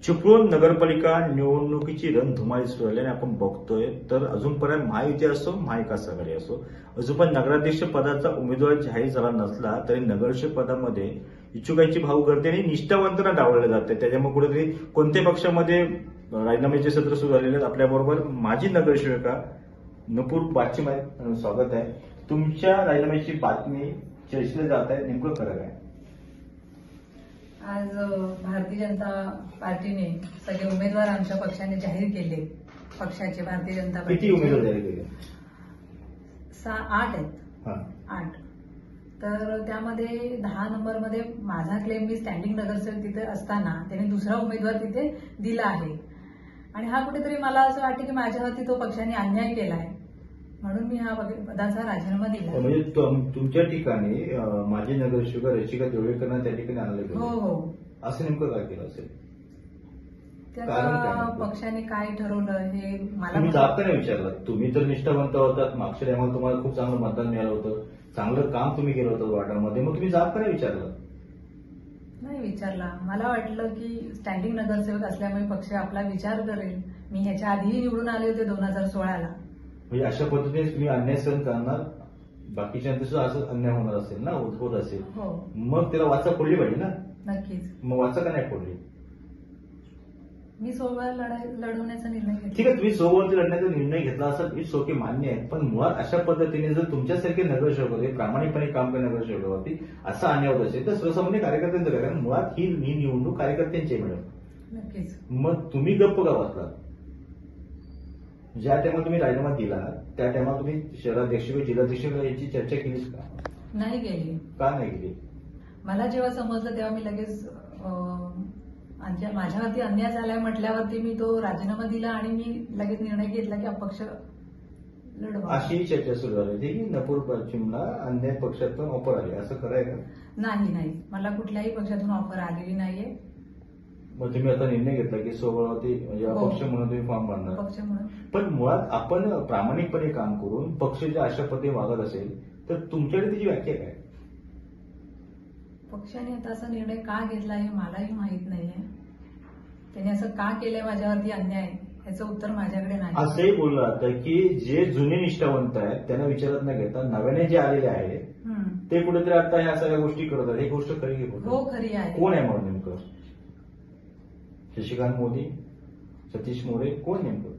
चिपळूण नगरपालिका निवडणुकीची रणधुमाळी सुरू झाली आणि आपण बघतोय तर अजूनपर्यंत महायुती असो महाविकास आघाडी असो अजून पण नगराध्यक्ष पदाचा उमेदवार जाहीर झाला नसला तरी नगराध्यक्ष पदामध्ये इच्छुकांची भाऊ गर्दी आणि निष्ठावंतांना डावललं जाते. त्याच्यामुळे कुठेतरी कोणत्याही पक्षामध्ये राजीनाम्याचे सत्र सुरू झालेले आहेत. आपल्याबरोबर माजी नगरसेविका नपूर बादशिम आहेत. स्वागत आहे. तुमच्या राजीनाम्याची बातमी चर्चेला जात आहे, नेमकं खरं काय? आज भारतीय जनता पार्टीने सगळे उमेदवार आमच्या पक्षाने जाहीर केले. पक्षाचे भारतीय जनता पार्टी किती उमेदवार जाहीर केले? 8 आहेत. 8. तर त्यामध्ये 10 नंबरमध्ये माझा क्लेम, मी स्टँडिंग नगरसेवक तिथे असताना त्यांनी दुसरा उमेदवार तिथे दिला आहे आणि हा कुठेतरी मला असं वाटतं की माझ्यावरती तो पक्षाने अन्याय केला आहे, म्हणून मी हा पदाचा राजीनामा दिला. म्हणजे तुमच्या ठिकाणी माजी नगरसेविका रसिका देवळेकरांना त्या ठिकाणी आणलं गेलं? हो. असं नेमकं काय केलं असेल? त्याचा पक्षाने काय ठरवलं हे मला तुम्ही जाब का नाही विचारलं? तुम्ही तर निष्ठावंत होतात, मागच्या टायमाला तुम्हाला खूप चांगलं मतदान मिळालं होतं, चांगलं काम तुम्ही केलं होतं वार्डामध्ये, मग तुम्ही जाब का नाही विचारलं? नाही विचारला. मला वाटलं की स्टँडिंग नगरसेवक असल्यामुळे पक्ष आपला विचार करेल. मी ह्याच्या आधीही निवडून आले होते 2016ला. म्हणजे अशा पद्धतीने तुम्ही अन्याय सहन करणार, बाकीच्यांचं सुद्धा असं अन्याय होणार असेल ना, होत असेल, हो. मग त्याला वाचा फोडली पाहिजे ना. नक्कीच. मग वाचा का नाही फोडली? मी सोबत लढवण्याचा निर्णय घेतला. ठीक आहे, तुम्ही सोबत लढण्याचा निर्णय घेतला असेल, इट्स ओके, मान्य आहे. पण मुळात अशा पद्धतीने जर तुमच्यासारखे नगरसेवक होते, प्रामाणिकपणे काम करणारे नगरसेवकावरती असा अन्याय होत असेल तर सर्वसामान्य कार्यकर्त्यांचं काय? कारण मुळात ही निवडणूक कार्यकर्त्यांची आहे मॅडम. नक्कीच. मग तुम्ही गप्प का बसलात? ज्या टायमाला तुम्ही राजीनामा दिला त्या टायमाला तुम्ही शहराध्यक्ष किंवा जिल्हाध्यक्ष याची चर्चा केलीच का? नाही केली. का नाही केली? मला जेव्हा समजलं तेव्हा मी लगेच माझ्यावरती अन्याय झालाय म्हटल्यावरती मी तो राजीनामा दिला आणि मी लगेच निर्णय घेतला की अपक्ष लढवा. अशी चर्चा सुरू झाली होती की नपूर पश्चिमला अन्य पक्षातून ऑफर आली, असं खरं आहे का? नाही, मला कुठल्याही पक्षातून ऑफर आलेली नाहीये. मग तुम्ही आता निर्णय घेतला की सोबती म्हणजे अपक्ष म्हणून तुम्ही फॉर्म भरणार? पक्ष म्हणून. पण मुळात आपण प्रामाणिकपणे काम करून पक्ष जर अशा पद्धतीने वागत असेल तर तुमच्याकडे त्याची व्याख्या काय? पक्षाने आता असा निर्णय का घेतला हे मलाही माहित नाहीये. त्यांनी असं का केलंय माझ्यावरती अन्याय, याचं उत्तर माझ्याकडे नाही. असंही बोललं जातं की जे जुने निष्ठावंत आहेत त्यांना विचारत न घेता नव्याने जे आलेले आहेत ते कुठेतरी आता ह्या सगळ्या गोष्टी करत आहेत. ही गोष्ट खरी की खोटी? हो, खरी आहे. कोण आहे म्हणून नेमकं? शशिकांत मोदी, सतीश मोरे, कोण नेमकं?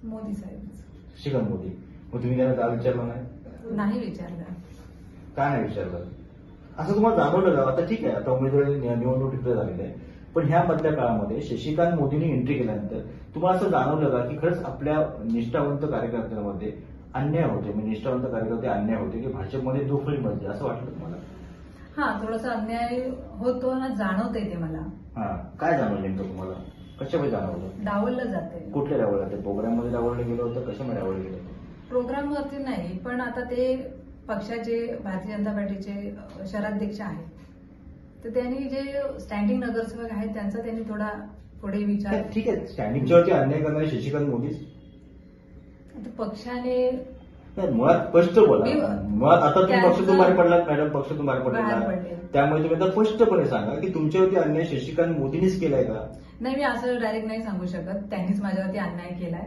मोदी साहेब. शशिकांत मोदी. मग तुम्ही त्यांना का विचारलं नाही? नाही विचारलं. का नाही विचारलं? असं तुम्हाला जाणवलं का? आता ठीक आहे, आता उमेदवारी निवडणूक डिक्लेअर झालेली आहे, पण ह्या मधल्या काळामध्ये शशिकांत मोदींनी एंट्री केल्यानंतर तुम्हाला असं जाणवलं का की खरंच आपल्या निष्ठावंत कार्यकर्त्यांमध्ये अन्याय होते, म्हणजे निष्ठावंत कार्यकर्ते अन्याय होते की भाजपमध्ये दुफळी मिळते, असं वाटलं तुम्हाला? हा, थोडासा अन्याय होतो ना, जाणवते ते मला. काय जाणवलं नेमकं तुम्हाला? कशामध्ये जाणवलं? डावललं जाते. कुठल्या डावलं? ते प्रोग्राममध्ये डावललं गेलं होतं? कशामध्ये डावललं गेलं होतं? प्रोग्रामवरती नाही, पण आता ते पक्षाचे भारतीय जनता पार्टीचे शहराध्यक्ष आहेत, तर त्यांनी जे स्टँडिंग नगरसेवक आहेत त्यांचा त्यांनी थोडा पुढे विचार. ठीक आहे, स्टँडिंगच्यावरती अन्याय करणारे शशिकांत मोदीच. पक्षाने मुळात स्पष्ट बोला. मुळात आता तुम्ही पक्षातून बाहेर पडलात मॅडम, पक्षातून बाहेर पडला, त्यामुळे तुम्ही आता स्पष्टपणे सांगा की तुमच्यावरती अन्याय शशिकांत मोदींनीच केलाय का? नाही, मी असं डायरेक्ट नाही सांगू शकत. त्यांनीच माझ्यावरती अन्याय केलाय,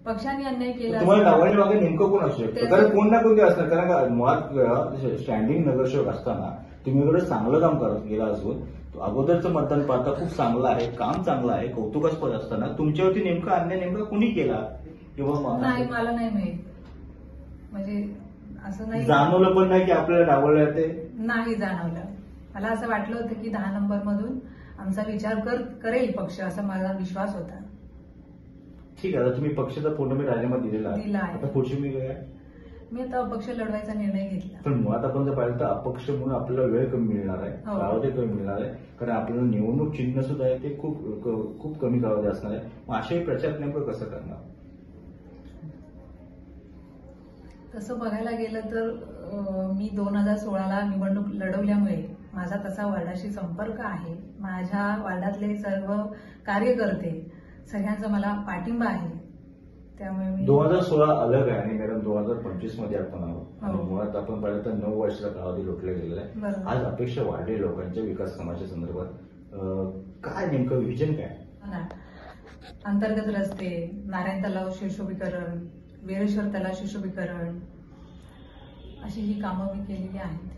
पक्षाने अन्याय केला. तुम्हाला डावलणे मागे नेमकं कोण असू शकतं? कारण कोण ना कोणते असणार. कारण मुळात स्टँडिंग नगरसेवक असताना तुम्ही एवढं चांगलं काम करत गेला असून अगोदरचं मतदान पाहता खूप चांगलं आहे, काम चांगलं आहे, कौतुकास्पद असताना तुमच्यावरती नेमका अन्याय नेमका कुणी केला किंवा नाही, मला नाही माहित. म्हणजे असं नाही जाणवलं पण नाही की आपल्याला डावललं ते? नाही जाणवलं. मला असं वाटलं होतं की 10 नंबरमधून आमचा विचार करेल पक्ष, असा माझा विश्वास होता. ठीक आहे, आता तुम्ही पक्षाचा पूर्णपणे राजीनामा दिलेला आहे. आता पुढची मी काय? मी आता अपक्ष लढवायचा निर्णय घेतला. पण मुळात आपण जर पाहिलं तर अपक्ष म्हणून आपल्याला वेळ कमी मिळणार आहे, कालावधी कमी मिळणार आहे, कारण आपल्याला निवडणूक चिन्ह सुद्धा आहे ते खूप कमी कालावधी असणार आहे. मग अशाही प्रचार नेमकं कसं करणार? तसं बघायला गेलं तर मी 2016ला निवडणूक लढवल्यामुळे माझा तसा वार्डाशी संपर्क आहे. माझ्या वार्डातले सर्व कार्यकर्ते सगळ्यांचा मला पाठिंबा आहे. त्यामुळे 2016 अलग आहे आणि मॅडम 2025 मध्ये आपण आहोत आणि मुळात आपण पाहिलं तर 9 वर्षाचा कालावधी लोटला गेलेला आहे. आज अपेक्षा वाढली लोकांच्या विकास कामाच्या संदर्भात. काय नेमकं विजन काय? अंतर्गत रस्ते, नारायण तलाव सुशोभीकरण, वेरेश्वर तलाव सुशोभीकरण, अशी ही कामं मी केलेली आहेत.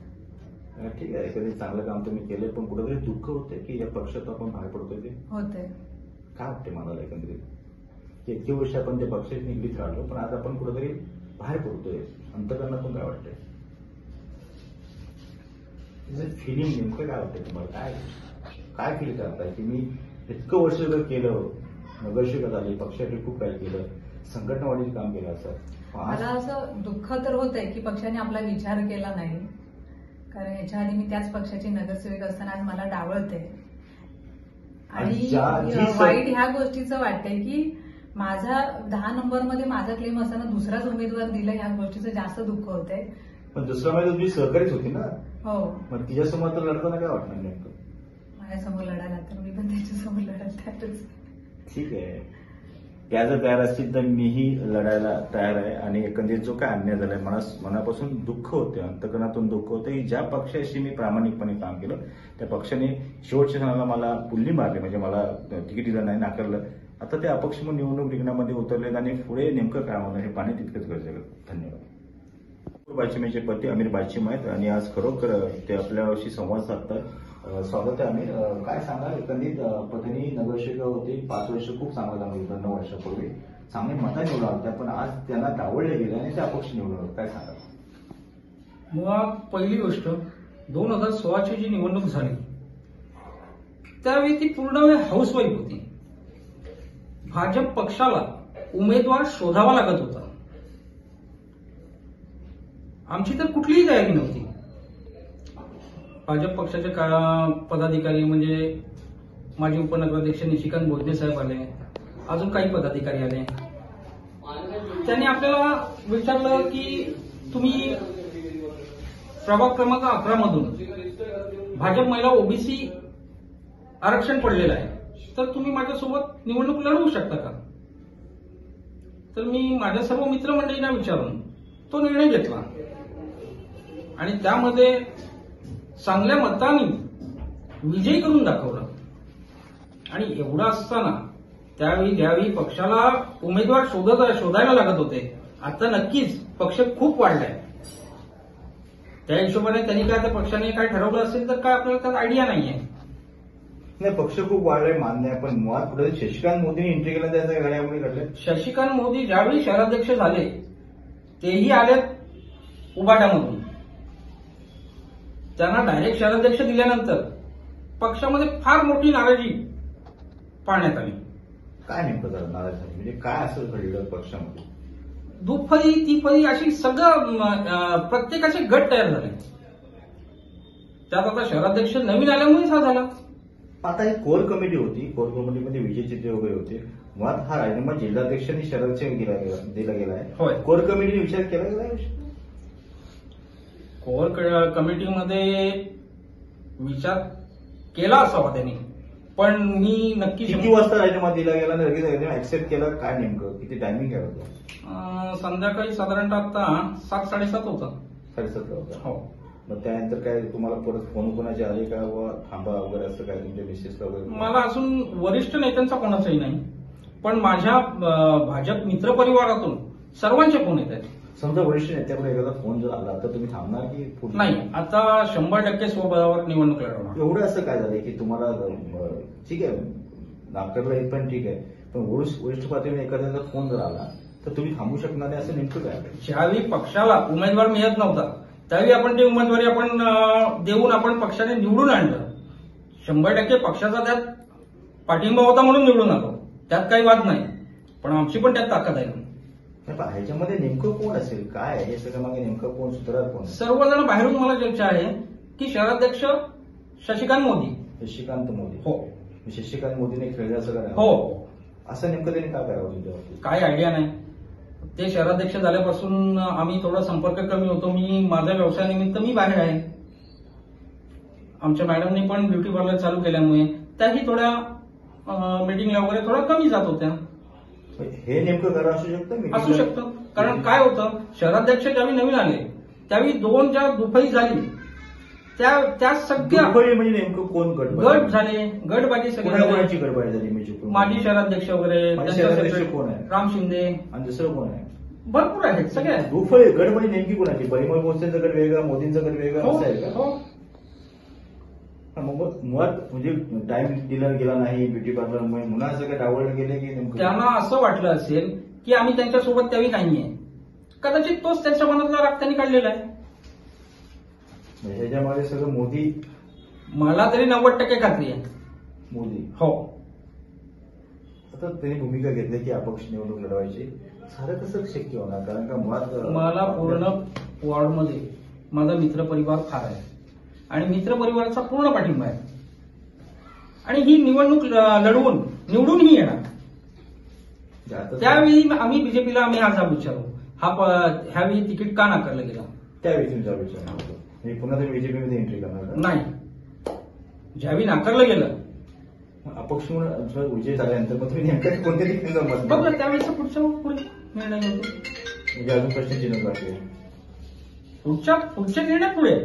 ठीक आहे, कधी चांगलं काम तुम्ही केलं, पण कुठेतरी दुःख होते की या पक्षात आपण बाहेर पडतोय ते होते. काय वाटते मला एकंदरीत की इतके वर्ष आपण त्या पक्षात निगडीत राहिलो, पण आज आपण कुठेतरी बाहेर पडतोय, अंतकरणातून काय वाटतंय? फिलिंग नेमकं काय वाटतंय तुम्हाला? काय काय फील करताय की मी इतकं वर्ष जर केलं, नगरसेवक झाले, पक्षासाठी खूप काही केलं, संघटनावाढीचं काम केलं असं, मला असं दुःख तर होतंय की पक्षाने आपला विचार केला नाही. कारण याच्या आधी मी त्याच पक्षाची नगरसेवक असताना आज मला डावळते. आणि वाईट ह्या गोष्टीचं वाटतंय की माझा 10 नंबरमध्ये माझा क्लेम असताना दुसराच उमेदवार दिला, ह्या गोष्टीचं जास्त दुःख होतंय. पण दुसरा उमेदवार तुम्ही सहकारीच होती ना? हो. मग तिच्यासमोर तर लढताना काय वाटणार नेमकं? माझ्यासमोर लढायला तर मी पण त्याच्यासमोर लढत. ठीक आहे, त्या जर तयार असतील तर मीही लढायला तयार आहे. आणि एकंदरीत जो काय अन्याय झालाय, मनापासून दुःख होते, अंतकरणातून दुःख होते की ज्या पक्षाशी मी प्रामाणिकपणे काम केलं त्या पक्षाने शेवटच्या क्षणाला मला पुल्ली मारली, म्हणजे मला तिकीट दिलं नाही, नाकारलं. आता ते अपक्ष म्हणून निवडणूक रिंगणामध्ये उतरलेत आणि पुढे नेमकं काय होणार हे पाणी तितकंच गरजेचं. धन्यवाद. बायचिमेचे पती अमीर बायचिम आहेत आणि आज खरोखर ते आपल्याशी संवाद साधतात. स्वागत आहे अमीर. काय सांगा, एकंदरीत पत्नी नगरसेविका होती, 5 वर्ष खूप चांगलं काम केलं, 9 वर्षापूर्वी चांगले मतं निवडून होत्या, पण आज त्यांना डावळले गेले आणि ते अपक्ष निवडून होते. काय सांगा? मुळात पहिली गोष्ट 2016ची जी निवडणूक झाली त्यावेळी ती पूर्ण वेळ हाऊसवाईफ होती. भाजप पक्षाला उमेदवार शोधावा लागत होता. आमची तर कुठलीही तयारी नव्हती. भाजप पक्षाचे पदाधिकारी म्हणजे माजी उपनगराध्यक्ष निशिकांत भोजने साहेब आले, अजून काही पदाधिकारी आले. त्यांनी आपल्याला विचारलं की तुम्ही प्रभाग क्रमांक 11 मधून भाजप महिला ओबीसी आरक्षण पडलेलं आहे, तर तुम्ही माझ्यासोबत निवडणूक लढवू शकता का? तर मी माझ्या सर्व मित्रमंडळींना विचारून तो निर्णय घेतला आणि त्यामध्ये चांगल्या मतांनी विजयी करून दाखवला. आणि एवढं असताना ज्यावेळी पक्षाला उमेदवार शोधायला लागत होते, आता नक्कीच पक्ष खूप वाढलाय. त्या हिशोबाने त्यांनी काय त्या पक्षाने काय ठरवलं असेल तर काय आपल्याला त्यात आयडिया नाहीये. नाही, पक्ष खूप वाढलाय मान्य आहे, पण मुळात पुढे शशिकांत मोदींनी एंट्री केलं त्याच्या घड्यामुळे घडलं. शशिकांत मोदी ज्यावेळी शहराध्यक्ष झाले तेही आलेत उबाटामधून. त्यांना डायरेक्ट शहराध्यक्ष दिल्यानंतर पक्षामध्ये फार मोठी नाराजी पाहण्यात आली. काय नेमकं जरा नाराज झाली, म्हणजे काय असं घडलं पक्षामध्ये? दुफळी तिफळी अशी सगळं प्रत्येकाचे गट तयार झाले. त्यात आता शहराध्यक्ष नवीन आल्यामुळेच हा झाला. आता ही कोर कमिटी होती, कोर कमिटीमध्ये विजय चित्रे वगैरे होते. मुळात हा राजीनामा जिल्हाध्यक्षांनी शहराध्यक्ष दिला गेला आहे. होय. कोर कमिटीने विचार केला गेला. कोर कमिटीमध्ये विचार केला असावा त्यांनी, पण मी नक्की किती वाजता राजीनामा दिला गेला आणि लगेच ऍक्सेप्ट केला? काय नेमकं किती टायमिंग काय होतं? संध्याकाळी साधारणतः आता 7-7:30 होता. 7:30 होता. हो. मग त्यानंतर काय तुम्हाला परत फोन कोणाचे आले का, व थांबा वगैरे असं काय तुमच्या मिसेसला वगैरे? मला अजून वरिष्ठ नेत्यांचा कोणाचाही नाही, पण माझ्या भाजप मित्रपरिवारातून सर्वांचे फोन येत आहेत. समजा वरिष्ठ नेत्याकडे एखादा फोन जर आला तर तुम्ही थांबणार की पुढे? नाही, आता 100% स्वबळावर निवडणूक लढवणार. एवढं असं काय झालंय की तुम्हाला ठीक आहे नागपूरला येत पण ठीक आहे, पण वरिष्ठ पातळीवर एखाद्याचा फोन जर आला तर तुम्ही थांबू शकणार नाही असं नेमकं काय? ज्यावेळी पक्षाला उमेदवार मिळत नव्हता त्यावेळी आपण ते उमेदवारी आपण देऊन आपण पक्षाने निवडून आणलं. 100% पक्षाचा त्यात पाठिंबा होता म्हणून निवडून आलो, त्यात काही वाद नाही. पण आमची पण त्यात ताकद आहे. ह्याच्यामध्ये नेमकं कोण असेल, काय हे सगळं मागे नेमकं कोण सूत्रधार कोण? सर्वजण बाहेरून मला चर्चा आहे की शहराध्यक्ष शशिकांत मोदी. शशिकांत मोदी? हो. शशिकांत मोदीने खेळलं सगळं? हो. असं नेमकं त्यांनी काय करावं तुमच्या बाबतीत? काय आयडिया नाही. ते शहराध्यक्ष झाल्यापासून आम्ही थोडा संपर्क कमी होतो. माझ्या व्यवसायानिमित्त मी बाहेर आहे. आमच्या मॅडमनी पण ब्युटी पार्लर चालू केल्यामुळे त्याही थोड्या मीटिंगला वगैरे थोडा कमी जात होत्या. हे नेमकं कारण असू शकतं. कारण काय होतं, शहराध्यक्ष ज्यावेळी नवीन आले त्यावेळी 2 ज्या दुफळी झाली त्या सगळ्या दुर्फळी म्हणजे नेमकं कोण गट गट झाले, गटबाजी सगळे झाले. कोणाची गडबड झाली म्हणजे चिपळूण? माजी शहराध्यक्ष वगैरे, माजी त्यांच्या शहराध्यक्ष separate कोण आहे? राम शिंदे, आणि दुसरं कोण आहे? भरपूर आहेत सगळे आहेत. दुर्फळी गड म्हणजे नेमकी कोणाची? परिमल बोलसेंचा गड वेगळा, मोदींचा गड वेगळा, हो, असं आहे का? हो. मग मुळात म्हणजे टाइम दिला गेला नाही ब्युटी पार्लरमुळे म्हणून असं काय डावललं गेलं की नेमकं त्यांना असं वाटलं असेल की आम्ही त्यांच्यासोबत त्यावेळी नाहीये. कदाचित तोच त्यांच्या मनातला राग त्यांनी काढलेला आहे. म्हणजे ह्याच्यामध्ये सगळं मोदी मला तरी 90% खात्री आहे. मोदी हो. आता त्यांनी भूमिका घेतली की अपक्ष निवडणूक लढवायची. सारं कसं शक्य होणार? कारण का मुळात मला पूर्ण वॉर्डमध्ये माझा मित्रपरिवार फार आहे आणि मित्रपरिवाराचा पूर्ण पाठिंबा आहे आणि ही निवडणूक लढवून निवडूनही येणार. त्यावेळी आम्ही बीजेपीला आम्ही हा जाब विचारू, ह्यावेळी तिकीट का नाकारलं गेलं त्यावेळी तुमचा विचार होतो म्हणजे पुन्हा तुम्ही बीजेपीमध्ये एंट्री करणार का? नाही. ज्यावेळी नाकारलं गेलं अपक्ष म्हणून विजय झाल्यानंतर मग तुम्ही नेमकं कोणत्या ठिकाणी मत बघलं त्यावेळेचा पुढे निर्णय होतो. म्हणजे अजून प्रश्न चिन्ह बाकी आहे. पुढच्या निर्णय पुढे